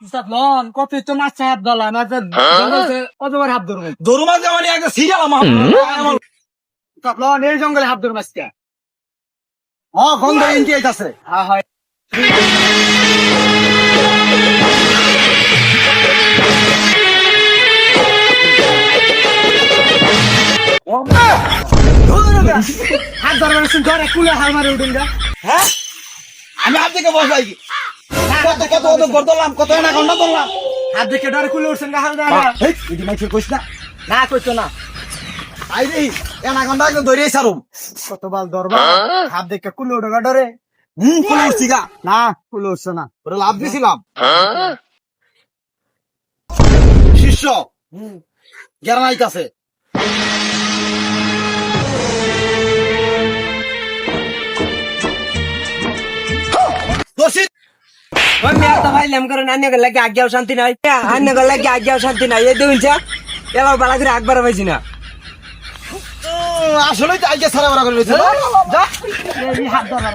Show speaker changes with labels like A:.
A: loan কত তো মাছ হাত দলা না কতবার হাত ধরবেন
B: দরু মাছ মানে একটা সিরিয়াল আমার
A: লন এই জঙ্গলে হাত ধর মাছটা
B: গন্ধ ইন্টি আইতাছে
A: হ্যাঁ হয় হাত ধরবেন ধরে কুলে হাল মারে উঠুন গা
B: হ্যাঁ আমি হাত থেকে বসাই কত কত কত করলাম কত না ঘন্টা ধরলাম
A: হাত দেখে ডরে কুলে উঠছেন গা হাল
B: এটি মাইছে কইস না
A: না কইতো না
B: আই রে এনা ঘন্টা একদম ধরে সারুম
A: কতবার দরবা হাত দেখে কুলে উঠে গা ডরে
B: কুলে উঠছি গা
A: না কুলে উঠছে না
B: ওরে লাভ দিছিলাম শিষ্য জ্ঞান আইতাছে দোষী
C: আমি একটা ভাইলাম করে আন্যকে লাগে আজ্ঞাও শান্তি নাই আন্যকে লাগে আজ্ঞাও শান্তি নাই এই দেখুন এবার বালা করে একবার পাইছি না
B: আসলেই তো আইকে সারা বড় করে রয়েছে
A: হাত ধরা